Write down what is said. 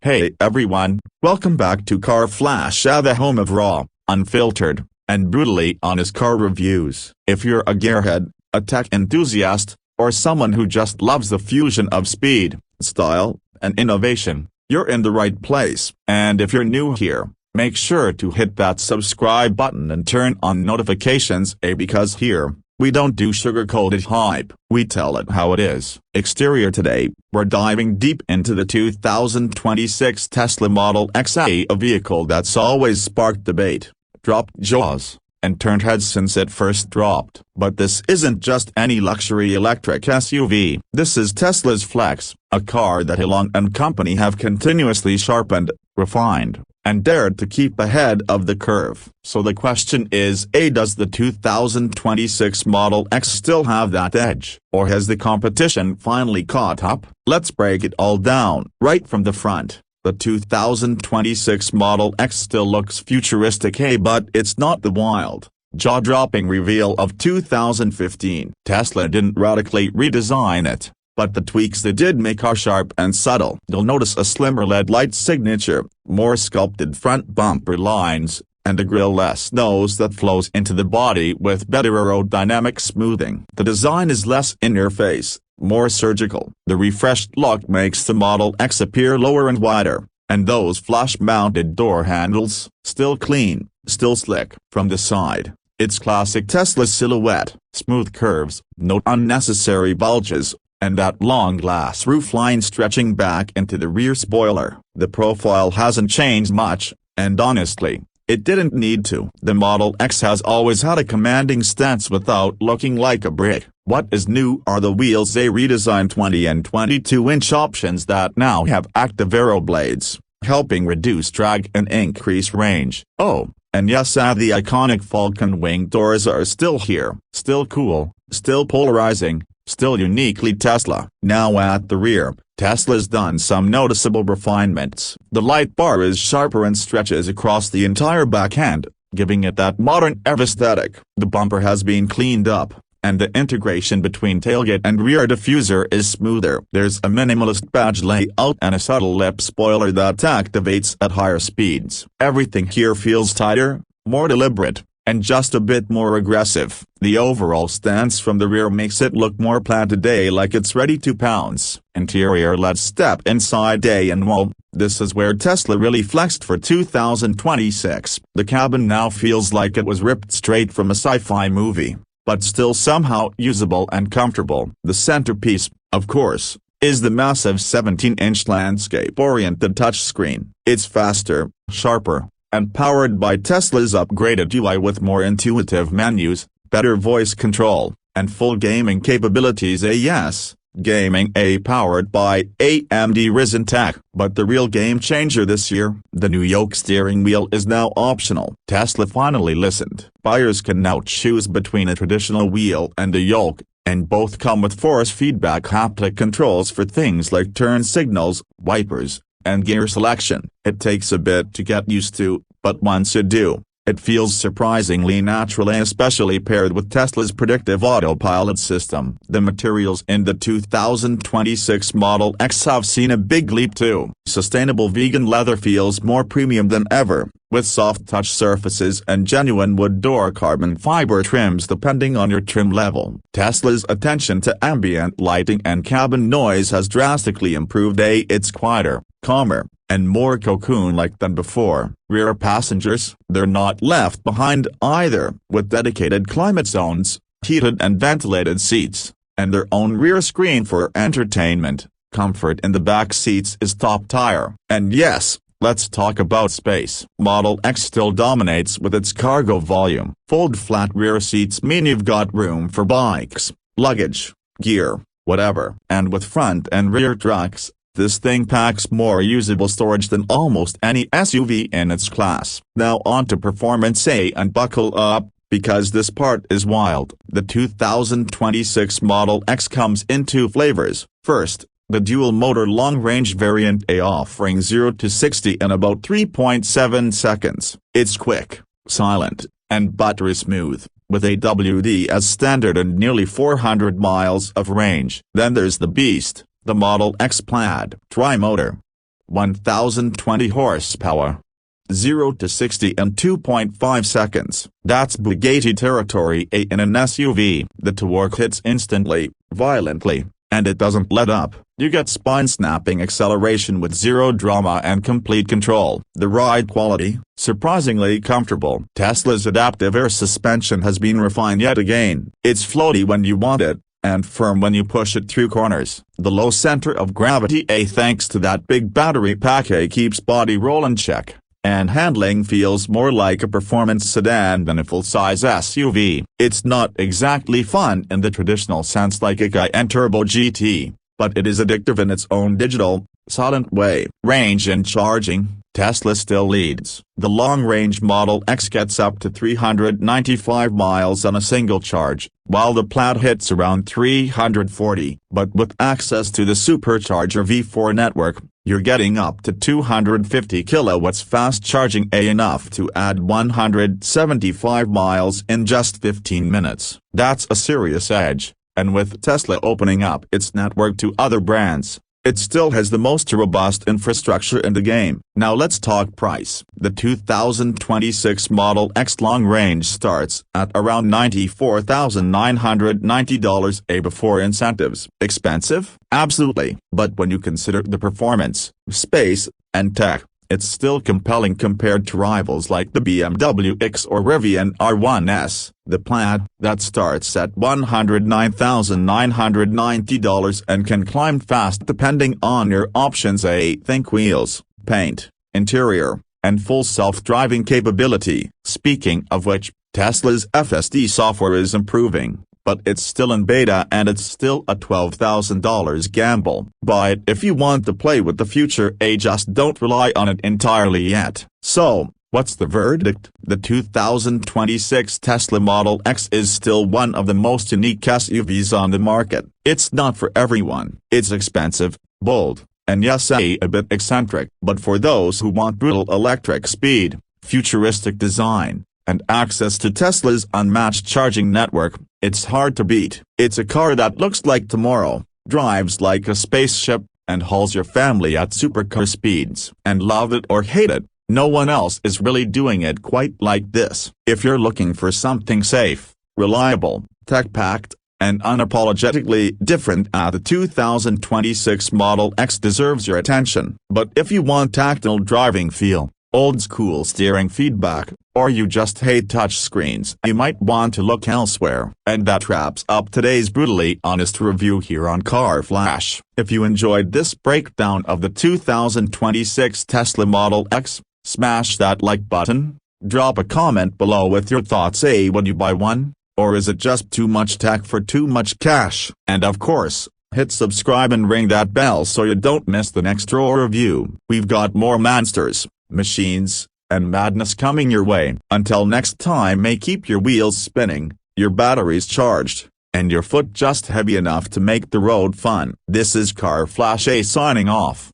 Hey everyone, welcome back to Car Flash, the home of raw, unfiltered, and brutally honest car reviews. If you're a gearhead, a tech enthusiast, or someone who just loves the fusion of speed, style, and innovation, you're in the right place. And if you're new here, make sure to hit that subscribe button and turn on notifications, because here, we don't do sugar-coated hype, we tell it how it is. Exterior today, we're diving deep into the 2026 Tesla Model X, a vehicle that's always sparked debate, dropped jaws, and turned heads since it first dropped. But this isn't just any luxury electric SUV. This is Tesla's FLEXED, a car that Elon and company have continuously sharpened, refined, and dared to keep ahead of the curve. So the question is, does the 2026 Model X still have that edge? Or has the competition finally caught up? Let's break it all down. Right from the front, the 2026 Model X still looks futuristic, but it's not the wild, jaw-dropping reveal of 2015. Tesla didn't radically redesign it, but the tweaks they did make are sharp and subtle. You'll notice a slimmer LED light signature, more sculpted front bumper lines, and a grille-less nose that flows into the body with better aerodynamic smoothing. The design is less in-your-face, more surgical. The refreshed look makes the Model X appear lower and wider, and those flush-mounted door handles, still clean, still slick. From the side, it's classic Tesla silhouette, smooth curves, no unnecessary bulges, and that long glass roofline stretching back into the rear spoiler. The profile hasn't changed much, and honestly, it didn't need to. The Model X has always had a commanding stance without looking like a brick. What is new are the wheels. They redesigned 20 and 22-inch options that now have active aero blades, helping reduce drag and increase range. Oh, and yes, the iconic Falcon Wing doors are still here, still cool, still polarizing, still uniquely Tesla. Now at the rear, Tesla's done some noticeable refinements. The light bar is sharper and stretches across the entire back end, giving it that modern aesthetic. The bumper has been cleaned up, and the integration between tailgate and rear diffuser is smoother. There's a minimalist badge layout and a subtle lip spoiler that activates at higher speeds. Everything here feels tighter, more deliberate, and just a bit more aggressive. The overall stance from the rear makes it look more planted, like it's ready to pounce. Interior, let's step inside, and well, this is where Tesla really flexed for 2026. The cabin now feels like it was ripped straight from a sci-fi movie, but still somehow usable and comfortable. The centerpiece, of course, is the massive 17-inch landscape-oriented touchscreen. It's faster, sharper, and powered by Tesla's upgraded UI with more intuitive menus, better voice control, and full gaming capabilities. Yes, gaming powered by AMD Ryzen tech. But the real game changer this year, the new yoke steering wheel is now optional. Tesla finally listened. Buyers can now choose between a traditional wheel and a yoke, and both come with force feedback haptic controls for things like turn signals, wipers, and gear selection. It takes a bit to get used to, but once you do, it feels surprisingly natural, especially paired with Tesla's predictive autopilot system. The materials in the 2026 Model X have seen a big leap too. Sustainable vegan leather feels more premium than ever, with soft touch surfaces and genuine wood or carbon fiber trims depending on your trim level. Tesla's attention to ambient lighting and cabin noise has drastically improved. It's quieter, calmer, and more cocoon-like than before. Rear passengers, they're not left behind either, with dedicated climate zones, heated and ventilated seats, and their own rear screen for entertainment. Comfort in the back seats is top tier. And yes, let's talk about space. Model X still dominates with its cargo volume. Fold-flat rear seats mean you've got room for bikes, luggage, gear, whatever. And with front and rear tracks, this thing packs more usable storage than almost any SUV in its class. Now onto performance, and buckle up, because this part is wild. The 2026 Model X comes in two flavors. First, the dual-motor long-range variant, offering 0 to 60 in about 3.7 seconds. It's quick, silent, and buttery smooth, with AWD as standard and nearly 400 miles of range. Then there's the beast, the Model X Plaid tri-motor. 1020 horsepower. 0 to 60 in 2.5 seconds. That's Bugatti territory in an SUV. The torque hits instantly, violently, and it doesn't let up. You get spine-snapping acceleration with zero drama and complete control. The ride quality, surprisingly comfortable. Tesla's adaptive air suspension has been refined yet again. It's floaty when you want it, and firm when you push it through corners. The low center of gravity, thanks to that big battery pack, keeps body roll in check, and handling feels more like a performance sedan than a full-size SUV. It's not exactly fun in the traditional sense like a Cayenne Turbo GT, but it is addictive in its own digital, silent way. Range and charging, Tesla still leads. The long-range Model X gets up to 395 miles on a single charge, while the Plaid hits around 340. But with access to the supercharger V4 network, you're getting up to 250 kilowatts fast charging, enough to add 175 miles in just 15 minutes. That's a serious edge, and with Tesla opening up its network to other brands, it still has the most robust infrastructure in the game. Now let's talk price. The 2026 Model X long range starts at around $94,990 before incentives. Expensive? Absolutely. But when you consider the performance, space, and tech, it's still compelling compared to rivals like the BMW X or Rivian R1S. The Plaid, that starts at $109,990 and can climb fast depending on your options. Think wheels, paint, interior, and full self-driving capability. Speaking of which, Tesla's FSD software is improving, but it's still in beta and it's still a $12,000 gamble. Buy it if you want to play with the future, just don't rely on it entirely yet. So, what's the verdict? The 2026 Tesla Model X is still one of the most unique SUVs on the market. It's not for everyone. It's expensive, bold, and yes, a bit eccentric. But for those who want brutal electric speed, futuristic design, and access to Tesla's unmatched charging network, it's hard to beat. It's a car that looks like tomorrow, drives like a spaceship, and hauls your family at supercar speeds. And love it or hate it, no one else is really doing it quite like this. If you're looking for something safe, reliable, tech-packed, and unapologetically different, the 2026 Model X deserves your attention. But if you want tactile driving feel, old-school steering feedback, or you just hate touchscreens, you might want to look elsewhere. And that wraps up today's brutally honest review here on Car Flash. If you enjoyed this breakdown of the 2026 Tesla Model X, smash that like button, drop a comment below with your thoughts. Would you buy one? Or is it just too much tech for too much cash? And of course, hit subscribe and ring that bell so you don't miss the next raw review. We've got more monsters, machines, and madness coming your way. Until next time, may keep your wheels spinning, your batteries charged, and your foot just heavy enough to make the road fun. This is Car Flash signing off.